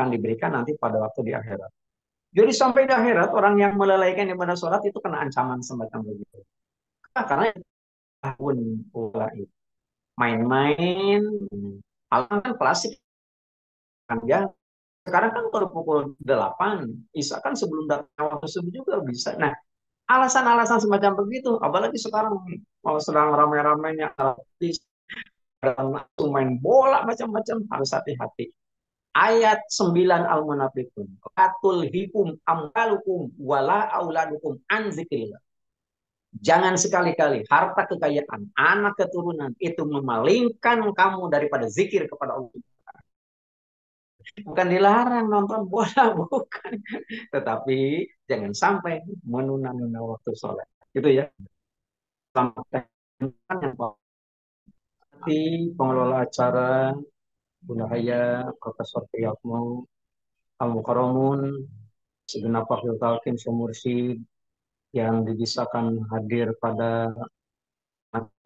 akan diberikan nanti pada waktu di akhirat. Jadi sampai di akhirat orang yang melalaikan ibadah sholat itu kena ancaman semacam begitu. Karena tahun pula itu main-main, alam kan klasik kan ya. Sekarang kan baru pukul 8, Isya kan sebelum datang waktu subuh juga bisa. Nah, alasan-alasan semacam begitu, apalagi sekarang kalau sedang ramai-ramainya artis, langsung main bola macam-macam, harus hati-hati. Ayat 9 Al-Munafikun. Atul hikum amwalukum wala auladukum an zikrillah. Jangan sekali-kali harta kekayaan, anak keturunan itu memalingkan kamu daripada zikir kepada Allah. Bukan dilarang nonton bola, bukan. Tetapi jangan sampai menunda-nunda waktu sholat. Gitu ya. Selamat yang pengelola acara Bunahaya Profesor Priyatmo Al-Mukarramun segenap wakil talqin semursyid yang dibisakan hadir pada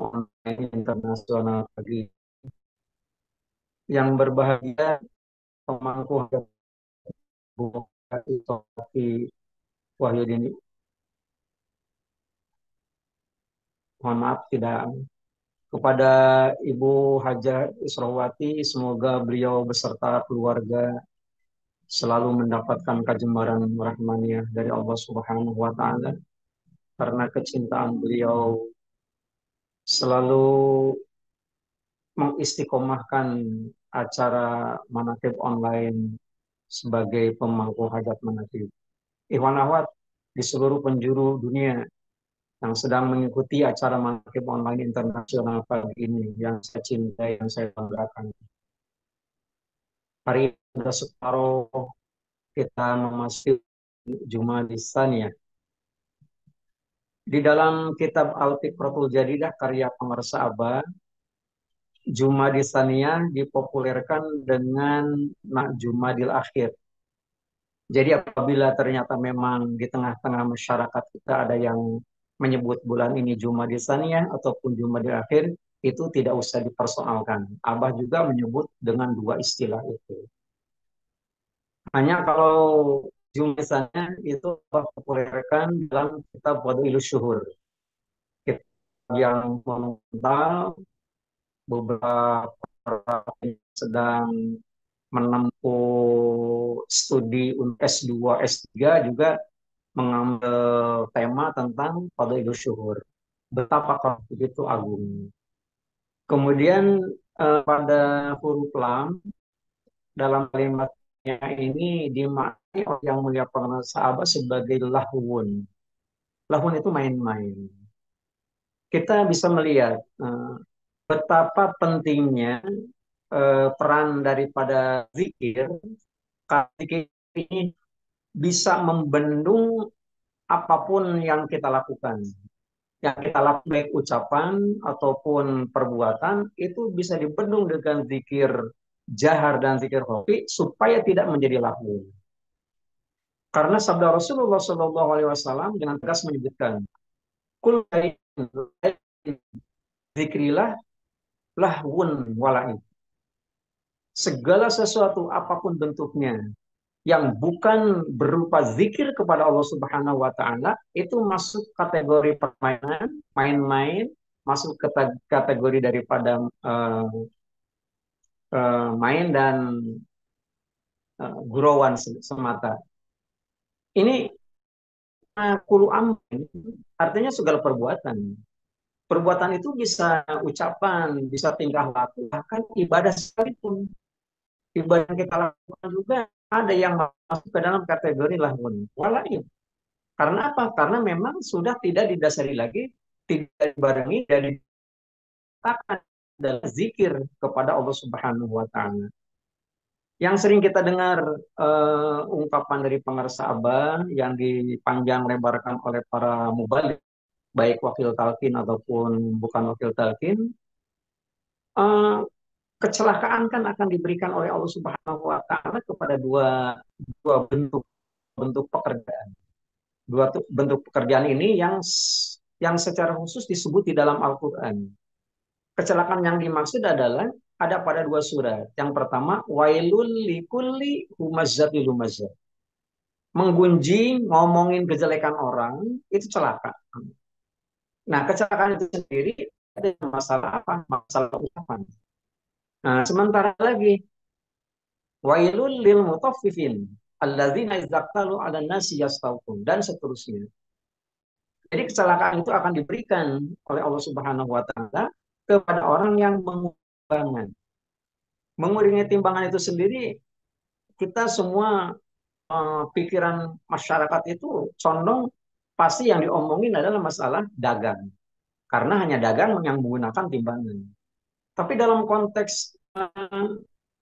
online internasional pagi yang berbahagia pemangku Bupati Topi Wahyudin, mohon maaf tidak, kepada Ibu Haja Israwati, semoga beliau beserta keluarga selalu mendapatkan kajembaran rahmaniyah dari Allah Subhanahu wa taala karena kecintaan beliau selalu mengistiqomahkan acara manaqib online sebagai pemangku hajat manaqib. Ikhwan akhwat di seluruh penjuru dunia yang sedang mengikuti acara manaqib online internasional pagi ini yang saya cintai, yang saya banggakan. Hari ini sudah separuh kita memasuki Jumadis Tsaniyah. Di dalam kitab Al-Fiqratul Jadidah karya pengarsa Abad, Jumadis Tsaniyah dipopulerkan dengan Jumadil Akhir. Jadi apabila ternyata memang di tengah-tengah masyarakat kita ada yang menyebut bulan ini Jumadis Tsaniyah ataupun Jumadil Akhir, itu tidak usah dipersoalkan. Abah juga menyebut dengan dua istilah itu. Hanya kalau jumlahnya itu populerkan dalam kitab Wadilus Syuhur. Kitab yang mengenal beberapa orang yang sedang menempuh studi S2, S3 juga mengambil tema tentang Wadilus Syuhur. Betapa begitu agung. Kemudian pada huruf lam dalam kalimatnya ini dimaknai oleh yang mulia para sahabat sebagai lahun. Lahun itu main-main. Kita bisa melihat betapa pentingnya peran daripada zikir. Zikir ini bisa membendung apapun yang kita lakukan. Yang kita lakukan baik ucapan ataupun perbuatan itu bisa dibendung dengan zikir jahar dan zikir khafi supaya tidak menjadi lahun. Karena sabda Rasulullah SAW dengan tegas menyebutkan, kul zikrillah lahwun walain. Segala sesuatu apapun bentuknya yang bukan berupa zikir kepada Allah Subhanahu wa taala itu masuk kategori permainan, main-main, masuk kategori daripada main dan gurauan semata. Ini kulu amin artinya segala perbuatan. Perbuatan itu bisa ucapan, bisa tingkah laku, bahkan ibadah sekalipun. Ibadah yang kita lakukan juga ada yang masuk ke dalam kategori lahun. Walain. Karena apa? Karena memang sudah tidak didasari lagi, tidak dibarengi dari kata adalah zikir kepada Allah Subhanahu wa taala. Yang sering kita dengar ungkapan dari pengarsa Abah yang dipanjang lebarkan oleh para mubalik, baik wakil talqin ataupun bukan wakil talqin, uh, kecelakaan kan akan diberikan oleh Allah Subhanahu wa taala kepada dua bentuk bentuk pekerjaan. Dua bentuk pekerjaan ini yang secara khusus disebut di dalam Al-Qur'an. Kecelakaan yang dimaksud adalah ada pada dua surat. Yang pertama, wailul likulli humazzatil lumazzah. Menggunjing, ngomongin kejelekan orang, itu celaka. Nah, kecelakaan itu sendiri ada masalah apa? Masalah ucapan. Nah, sementara lagi, wailul lil mutaffifin alladzina idzaqtalu 'alan nasi yastawfun dan seterusnya. Jadi kecelakaan itu akan diberikan oleh Allah Subhanahu wa taala kepada orang yang mengurangi. Mengurangi timbangan itu sendiri, kita semua pikiran masyarakat itu condong pasti yang diomongin adalah masalah dagang. Karena hanya dagang yang menggunakan timbangan. Tapi dalam konteks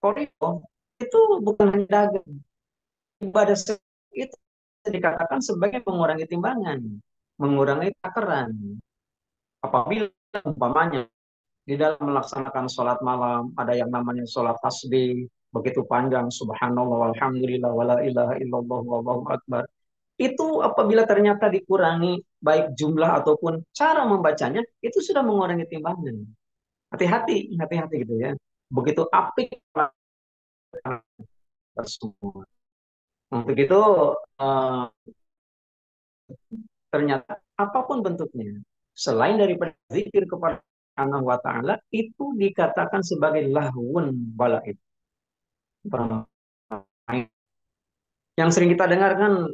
koreo itu bukan hanya dagang. Ibadah itu dikatakan sebagai mengurangi timbangan, mengurangi takaran. Apabila umpamanya di dalam melaksanakan sholat malam ada yang namanya sholat tasbih begitu panjang, subhanallah walhamdulillah wala ilaha illallah wallahu akbar, itu apabila ternyata dikurangi baik jumlah ataupun cara membacanya itu sudah mengurangi timbangan. Hati-hati, hati-hati gitu ya. Begitu apik semua. Untuk itu eh, ternyata apapun bentuknya, selain daripada zikir kepada Allah wa Ta'ala, itu dikatakan sebagai lahwun balaid. Yang sering kita dengarkan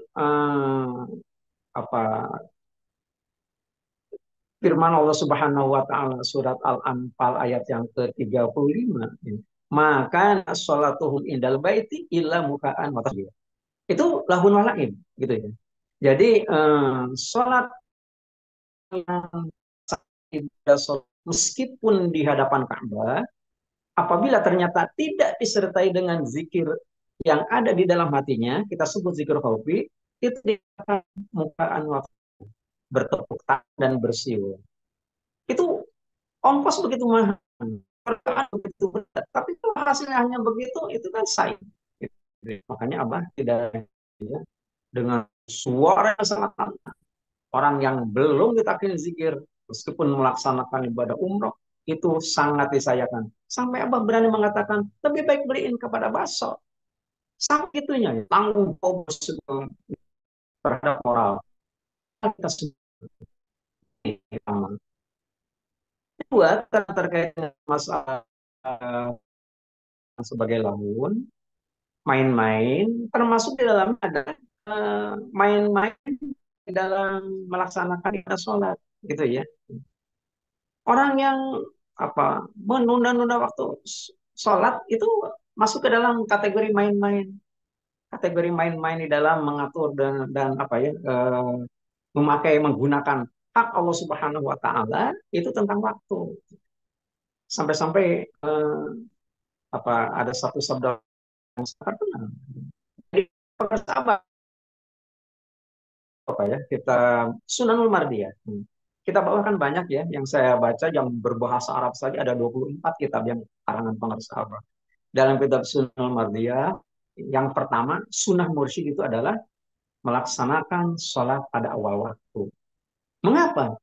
apa firman Allah Subhanahu wa taala surat Al-Anfal ayat yang ke-35. Maka sholatuhum indal baiti illa mukaan wa tasbih. Itu lahun walain gitu ya. Jadi sholat yang meskipun di hadapan Ka'bah, apabila ternyata tidak disertai dengan zikir yang ada di dalam hatinya, kita sebut zikir khaufi, itu dikatakan mukaan waktu bertepuk tangan dan bersiul. Itu ongkos begitu mahal, perkataan begitu berat, tapi kalau hasilnya hanya begitu, itu kan sayang. Makanya Abah tidak ya, dengan suara yang sangat lantang. Orang yang belum ditakin zikir, meskipun melaksanakan ibadah umroh, itu sangat disayangkan. Sampai Abah berani mengatakan, lebih baik beliin kepada baso. Sampai itunya, tanggung jawab terhadap moral. Kita kedua, terkait dengan masalah sebagai lamun, main-main, termasuk di dalamnya ada main-main di dalam melaksanakan ibadah sholat, gitu ya. Orang yang menunda-nunda waktu sholat itu masuk ke dalam kategori main-main, kategori main-main di dalam mengatur dan menggunakan hak Allah Subhanahu Wa Taala itu tentang waktu. Sampai-sampai ada satu sabda yang sangat benar. Jadi sahabat kita Sunanul Mardiyah. Kita bawakan banyak ya yang saya baca yang berbahasa Arab saja ada 24 kitab yang karangan pengarang sahabat. Dalam kitab Sunanul Mardiyah yang pertama sunnah mursyid itu adalah melaksanakan sholat pada awal waktu. Mengapa?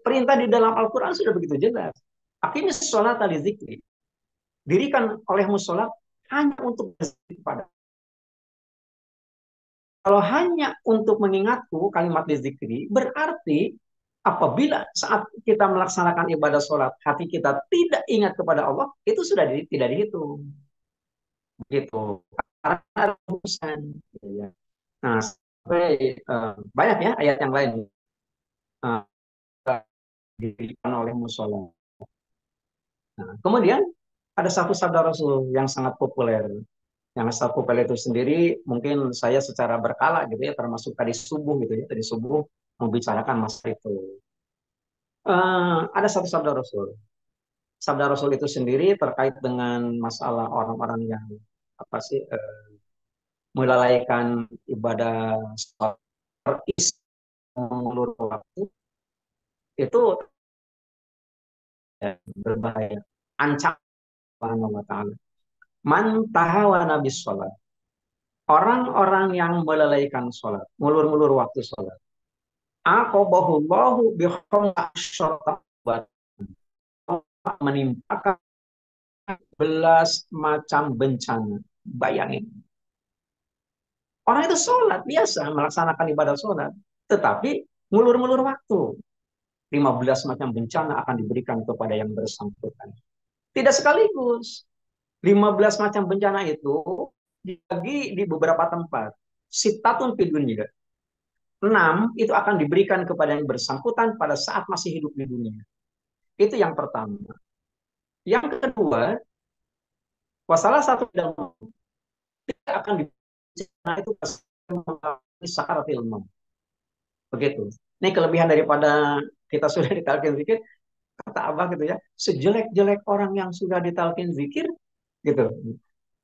Perintah di dalam Al-Quran sudah begitu jelas. Akhirnya sholat tali zikri. Dirikan olehmu sholat hanya untuk berzikir kepada. Kalau hanya untuk mengingatku kalimat zikri, berarti apabila saat kita melaksanakan ibadah sholat, hati kita tidak ingat kepada Allah, itu sudah tidak dihitung. Gitu. Karena ada urusan. Nah, sampai, banyak ya ayat yang lain. Uh, diberikan oleh musola. Nah, kemudian ada satu sabda Rasul yang sangat populer. Yang sangat populer itu sendiri mungkin saya secara berkala gitu ya, termasuk tadi subuh gitu ya, tadi subuh membicarakan masa itu. Ada satu sabda Rasul. Sabda Rasul itu sendiri terkait dengan masalah orang-orang yang apa sih melalaikan ibadah sholat mengulur waktu itu ya, berbahaya. Ancam Subhanahu wa ta'ala. Man tahawana bis sholat. Orang-orang yang melalaikan sholat, ngulur-ngulur waktu sholat. Aqobahullahu bihomla syarta menimpakan belas macam bencana. Bayangin. Orang itu sholat biasa, melaksanakan ibadah sholat. Tetapi ngulur-ngulur waktu. 15 macam bencana akan diberikan kepada yang bersangkutan. Tidak sekaligus. 15 macam bencana itu dibagi di beberapa tempat. Sitatun fid dunya. 6 itu akan diberikan kepada yang bersangkutan pada saat masih hidup di dunia. Itu yang pertama. Yang kedua, salah satu yang tidak akan diberikan itu sakaratil maut. Begitu. Ini kelebihan daripada kita sudah ditalkin zikir, kata Abah gitu ya, sejelek-jelek orang yang sudah ditalkin zikir, gitu,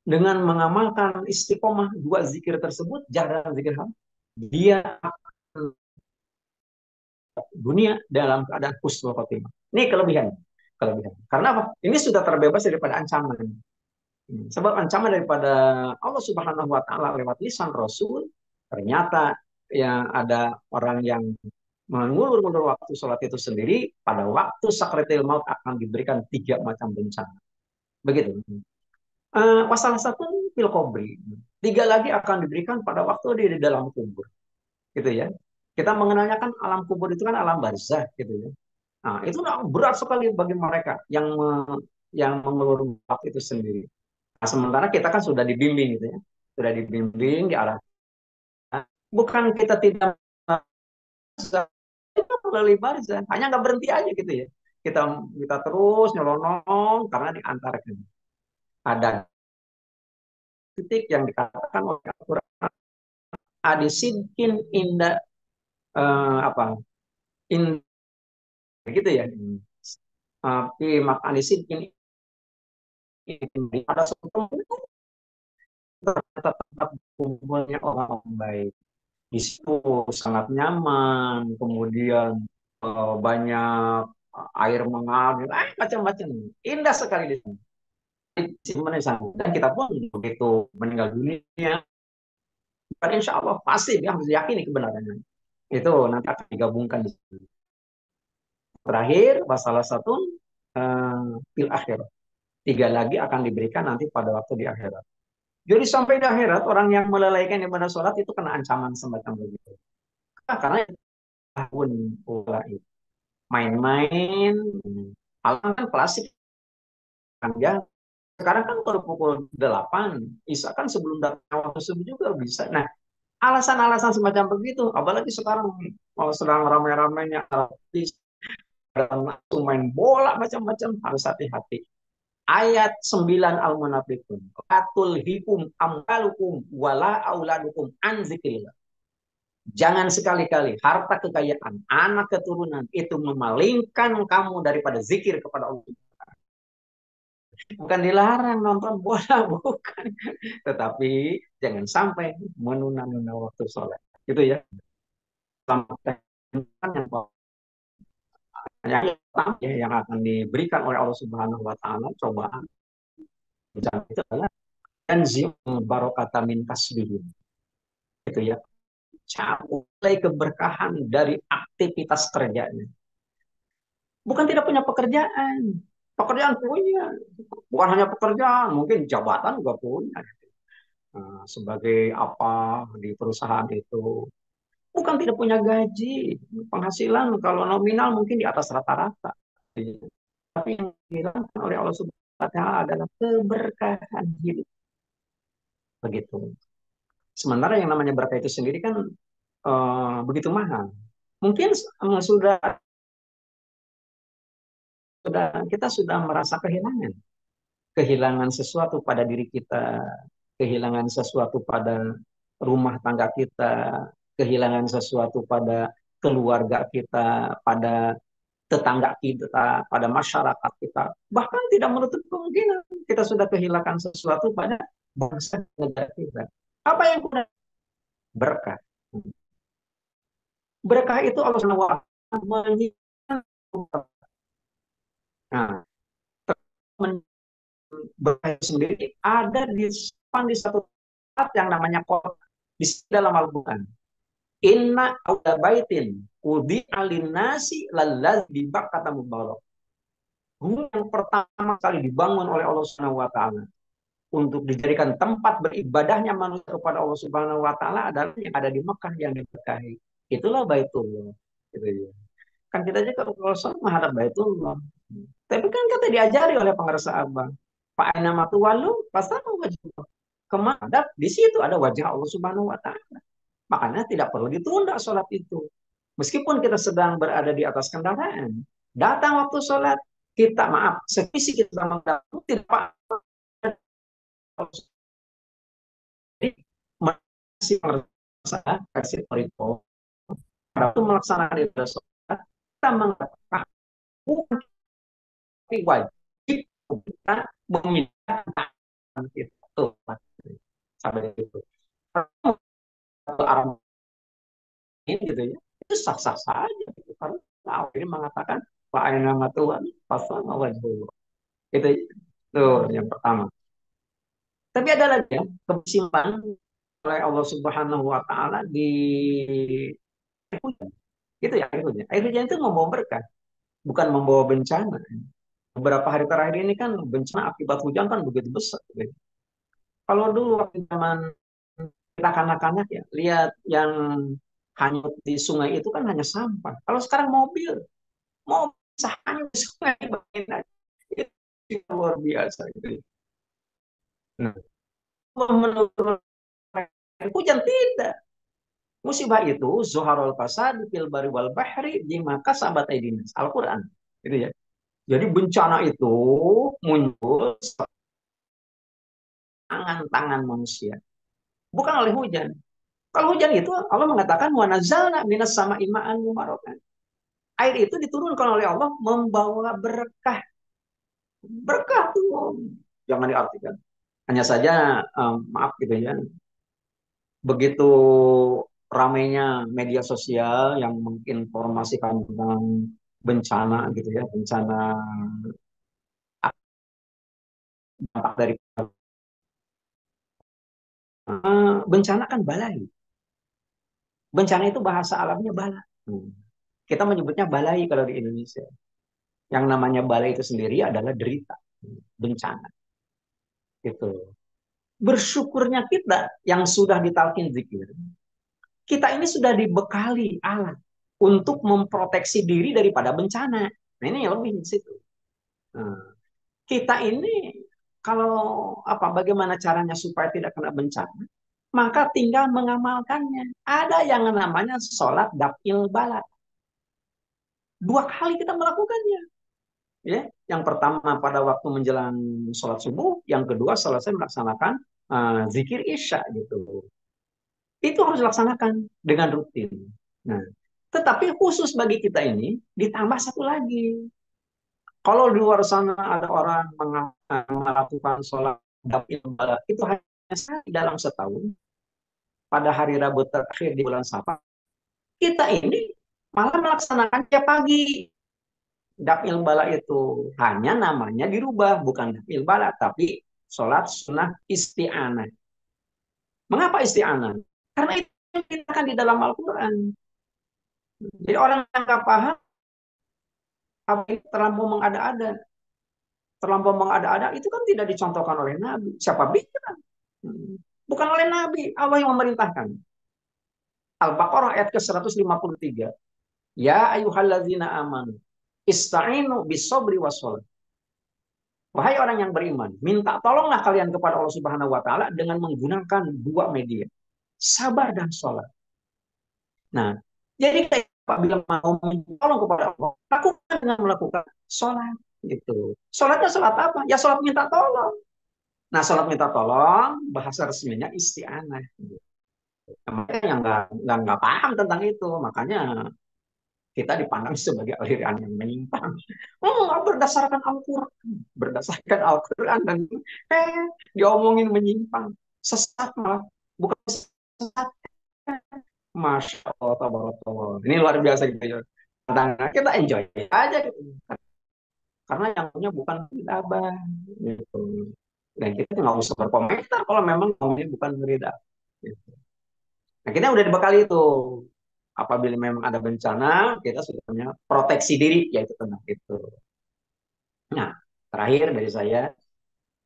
dengan mengamalkan istiqomah dua zikir tersebut, jalan zikir hal, dia akan dunia dalam keadaan husnul khotimah. Ini kelebihan. Kelebihan. Karena apa? Ini sudah terbebas daripada ancaman. Sebab ancaman daripada Allah Subhanahu wa taala lewat lisan Rasul, ternyata yang ada orang yang mengulur-ulur waktu sholat itu sendiri, pada waktu sakratil maut akan diberikan 3 macam bencana. Begitu. Wasalah satu fil qabri. 3 lagi akan diberikan pada waktu di dalam kubur. Gitu ya. Kita mengenalnya kan alam kubur itu kan alam barzah gitu ya. Nah, itu berat sekali bagi mereka yang mengulur waktu itu sendiri. Nah, sementara kita kan sudah dibimbing gitu ya. Sudah dibimbing, diarahkan. Bukan kita tidak kita melalui barzah, hanya nggak berhenti aja gitu ya. Kita kita terus nyelonong karena diantarkan. Ada titik yang dikatakan oleh Al-Quran, adisidkin inda apa? In gitu ya. Tapi mak adisidkin pada suatu tempat kumpulnya orang baik. Di situ sangat nyaman, kemudian banyak air mengalir, macam-macam. Indah sekali di sana. Dan kita pun begitu meninggal dunia, insya Allah pasti dia harus yakini kebenarannya. Itu nanti akan digabungkan di sini. Terakhir, masalah satu fil akhir. 3 lagi akan diberikan nanti pada waktu di akhirat. Jadi sampai di akhirat orang yang melalaikan ibadah sholat itu kena ancaman semacam begitu. Karena tahun pola itu main-main, alam kan klasik kan ya. Sekarang kan baru pukul 8, Isya kan sebelum datang waktu subuh juga bisa. Nah, alasan-alasan semacam begitu, apalagi sekarang kalau sedang ramai-ramainya artis main bola macam-macam, harus hati-hati. Ayat 9 Al-Munafiqun. Atul hikum amwalukum wala auladukum an zikrillah. Jangan sekali-kali harta kekayaan, anak keturunan itu memalingkan kamu daripada zikir kepada Allah. Bukan dilarang nonton bola, bukan. Tetapi jangan sampai menunda-nunda waktu sholat. Gitu ya. Yang akan diberikan oleh Allah Subhanahu wa taala cobaan itu adalah tanzim barokata min kasbihim. Gitu ya. Capai keberkahan dari aktivitas kerjanya. Bukan tidak punya pekerjaan. Pekerjaan punya. Bukan hanya pekerjaan, mungkin jabatan juga punya. Sebagai apa di perusahaan itu. Bukan tidak punya gaji. Penghasilan kalau nominal mungkin di atas rata-rata. Tapi yang dihilangkan oleh Allah Subhanahu wa taala adalah keberkahan hidup. Begitu. Sementara yang namanya berkah itu sendiri kan begitu mahal. Mungkin kita sudah merasa kehilangan. Kehilangan sesuatu pada diri kita, kehilangan sesuatu pada rumah tangga kita, kehilangan sesuatu pada keluarga kita, pada tetangga kita, pada masyarakat kita. Bahkan tidak menutup kemungkinan kita sudah kehilangan sesuatu pada bangsa negara kita. Apa yang kurang? Berkah. Berkah itu Allah SWT menginginkan. Nah, berkah sendiri ada di satu tempat yang namanya kota di dalam Al-Quran. Inna auda baitin udi alinasi lalaz dibak kata mubarak. Rumah yang pertama kali dibangun oleh Allah Subhanahu wa taala untuk dijadikan tempat beribadahnya manusia kepada Allah Subhanahu wa taala adalah yang ada di Mekah yang diberkahi. Itulah Baitullah. Gitu ya. Kan kita aja kalau sholat menghadap Baitullah. Tapi kan kita diajari oleh pengarsa abang. Pak Aina Matuwalu, pasti wajib kemana? Di situ ada wajah Allah Subhanahu wa taala. Makanya tidak perlu ditunda sholat itu. Meskipun kita sedang berada di atas kendaraan, datang waktu sholat, kita maaf, sevisi kita menghadap tidak apa-apa. Jadi masih merasa kasih peripo. Waktu melaksanakan ibadah sholat, kita mengatakan bukan wajib kita memindahkan itu sampai itu. Arah ini gitu ya, itu sah-sah saja. Gitu. Karena Allah ini mengatakan Pak Aina Tuhan pasal wajib. Itu yang pertama. Tapi ada lagi ya, kesimpulan oleh Allah Subhanahu wa taala di air hujan. Gitu ya air hujan. Air hujan itu membawa berkah, bukan membawa bencana. Beberapa hari terakhir ini kan bencana akibat hujan kan begitu besar. Gitu. Kalau dulu waktu zaman kita kanak-kanak ya, lihat yang hanyut di sungai itu kan hanya sampah. Kalau sekarang mobil, mau bisa hanyut di sungai, bayangin aja. Itu luar biasa gitu. Ya. Nah, menurut hujan tidak. Musibah itu zuharul fasad fil bari wal bahri bima kasabat aydin nas. Al-Qur'an. Gitu ya. Jadi bencana itu muncul tangan-tangan manusia, bukan oleh hujan. Kalau hujan itu Allah mengatakan wa nazalna minas sama imaan mubarokan. Air itu diturunkan oleh Allah membawa berkah. Berkah tuh jangan diartikan. Hanya saja maaf gitu ya. Begitu ramainya media sosial yang menginformasikan tentang bencana gitu ya, bencana dampak dari bencana kan balai. Bencana itu bahasa alamnya bala. Hmm. Kita menyebutnya balai kalau di Indonesia. Yang namanya balai itu sendiri adalah derita, bencana. Gitu. Bersyukurnya kita yang sudah ditalkin zikir, kita ini sudah dibekali alat untuk memproteksi diri daripada bencana. Nah ini yang lebih di situ. Nah, kita ini kalau apa bagaimana caranya supaya tidak kena bencana, maka tinggal mengamalkannya. Ada yang namanya sholat dapil balat. 2 kali kita melakukannya. Ya, yang pertama pada waktu menjelang sholat subuh, yang kedua selesai melaksanakan zikir isya gitu. Itu harus dilaksanakan dengan rutin. Nah, tetapi khusus bagi kita ini ditambah satu lagi. Kalau di luar sana ada orang melakukan sholat dapil itu hanya sekali dalam setahun pada hari Rabu terakhir di bulan Safar. Kita ini malah melaksanakan tiap pagi. Dapil bala itu hanya namanya dirubah, bukan dapil bala, tapi sholat sunnah isti'anah. Mengapa isti'anah? Karena itu yang kita di dalam Al-Quran. Jadi orang yang nggak paham, apa itu terlampau mengada-ada. Terlampau mengada-ada itu kan tidak dicontohkan oleh Nabi. Siapa bilang? Bukan oleh Nabi, Allah yang memerintahkan. Al-Baqarah ayat ke-153. Ya ayyuhalladzina amanu ista'inu bis-sabri was-shalah. Wahai orang yang beriman, minta tolonglah kalian kepada Allah Subhanahu wa taala dengan menggunakan 2 media, sabar dan sholat. Nah, jadi kita apabila mau minta tolong kepada Allah, lakukan dengan melakukan sholat gitu. Sholatnya sholat apa? Ya sholat minta tolong. Nah, sholat minta tolong bahasa resminya isti'anah. Mereka yang nggak paham tentang itu, makanya kita dipandang sebagai aliran yang menyimpang. Oh, berdasarkan Al-Quran. Berdasarkan Al-Quran dan diomongin menyimpang. Sesat malah. Bukan sesat. Masya Allah, tabarakallah. Ini luar biasa gitu ya. Tantangan kita enjoy aja gitu. Karena yang punya bukan abah gitu. Dan kita nggak usah berkomentar kalau memang ini bukan berita. Gitu. Nah, kita udah dibekali itu. Apabila memang ada bencana, kita sudah punya proteksi diri, yaitu tenang itu. Nah, terakhir dari saya,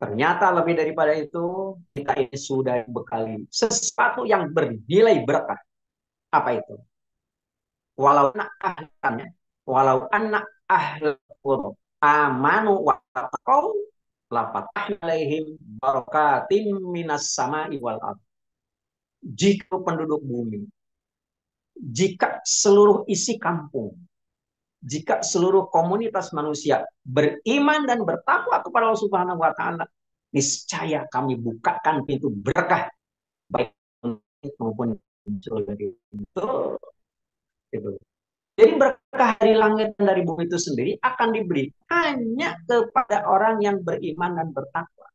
ternyata lebih daripada itu, kita ini sudah dibekali sesuatu yang bernilai berkah. Apa itu? Walau anak ahlaknya, walau anak ahlul qur'an amanu wa taqaw lafatahna alaihim barakatim minas sama'i wal ard. Jika penduduk bumi, jika seluruh isi kampung, jika seluruh komunitas manusia beriman dan bertakwa kepada Allah Subhanahu wa taala, niscaya kami bukakan pintu berkah baik maupun dari itu. Gitu. Jadi berkah dari langit dan dari bumi itu sendiri akan diberi hanya kepada orang yang beriman dan bertakwa.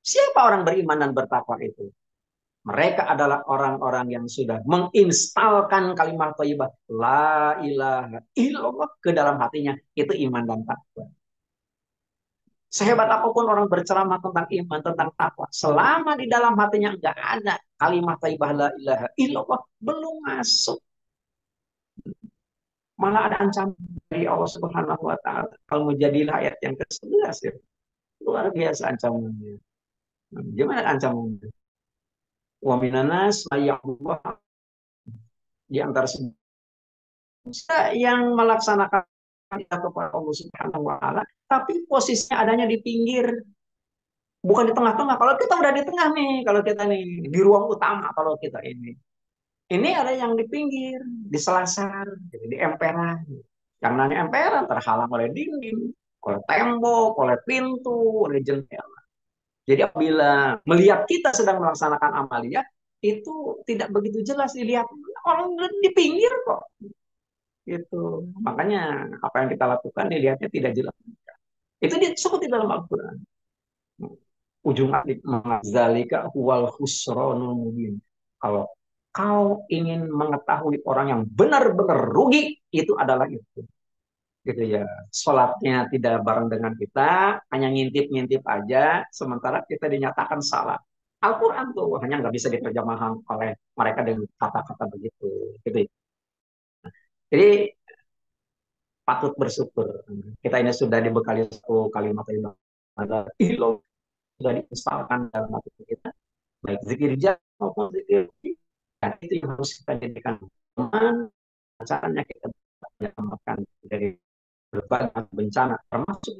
Siapa orang beriman dan bertakwa itu? Mereka adalah orang-orang yang sudah menginstalkan kalimat thayyibah la ilaha illallah ke dalam hatinya. Itu iman dan takwa. Sehebat apapun orang berceramah tentang iman, tentang takwa, selama di dalam hatinya enggak ada kalimat thayyibah la ilaha illallah, belum masuk. Malah ada ancaman dari Allah Subhanahu wa taala. Kalau menjadilah ayat yang ke-11 ya. Luar biasa ancamannya. Gimana ancamannya? Wa minanas mayyabullah, di antara yang melaksanakan kita kepada Allah Subhanahu wa taala, tapi posisinya adanya di pinggir, bukan di tengah-tengah. Kalau kita udah di tengah nih, kalau kita nih di ruang utama, kalau kita ini. Ini ada yang di pinggir, di selasar, di emperan. Yang namanya emperan terhalang oleh dinding, oleh tembok, oleh pintu, oleh jendela. Jadi apabila melihat kita sedang melaksanakan amalia, itu tidak begitu jelas dilihat orang di pinggir kok. Itu makanya apa yang kita lakukan dilihatnya tidak jelas. Itu disebut di dalam Al-Quran. Ujung adik zalika huwal khusranul mubin. Kalau kau ingin mengetahui orang yang benar-benar rugi, itu adalah itu. Gitu ya. Sholatnya tidak bareng dengan kita, hanya ngintip-ngintip aja, sementara kita dinyatakan salah. Al-Quran tuh hanya nggak bisa diterjemahkan oleh mereka dengan kata-kata begitu. Gitu ya. Jadi patut bersyukur. Kita ini sudah dibekali satu kalimat ibadah. Sudah diinstalkan dalam hati kita. Baik zikir jah maupun zikir. Dan itu yang harus kita jadikan teman. Caranya kita menyelamatkan dari berbagai bencana. Termasuk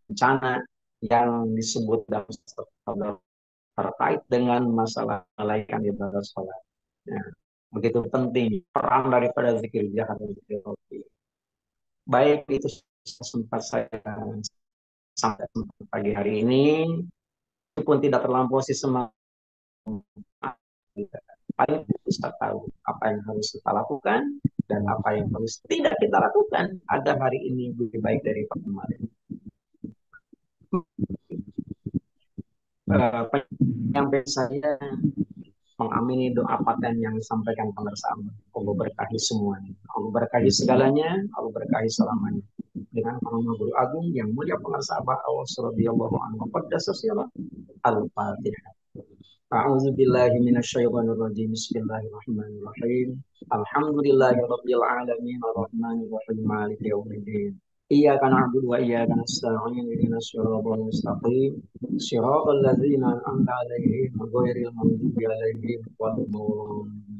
bencana yang disebut dalam terkait dengan masalah melalaikan ibadah sholat. Nah, begitu penting peran daripada zikir jahat dan zikir rofi. Baik itu sempat saya sampai pagi hari ini, meskipun tidak terlampau sih semangat, paling kita tahu apa yang harus kita lakukan dan apa yang harus tidak kita lakukan agar hari ini lebih baik dari kemarin. Penyampaian saya mengamini doa paten yang disampaikan pengersaan. Allah berkahi semuanya. Allah berkahi segalanya. Allah berkahi selamanya. Dengan nama Guru Agung yang mulia pengersaan Allah radhiyallahu anhu. Al-Fatihah. A'udzu billahi minasyaitonir rajim. Bismillahirrahmanirrahim. Alhamdulillahirabbil alamin arrahmanir rahim maliki yaumiddin. Iyyaka na'budu wa iyyaka nasta'in ihdinas siratal mustaqim siratal ladzina an'amta 'alaihim ghairil maghdubi 'alaihim waladdallin.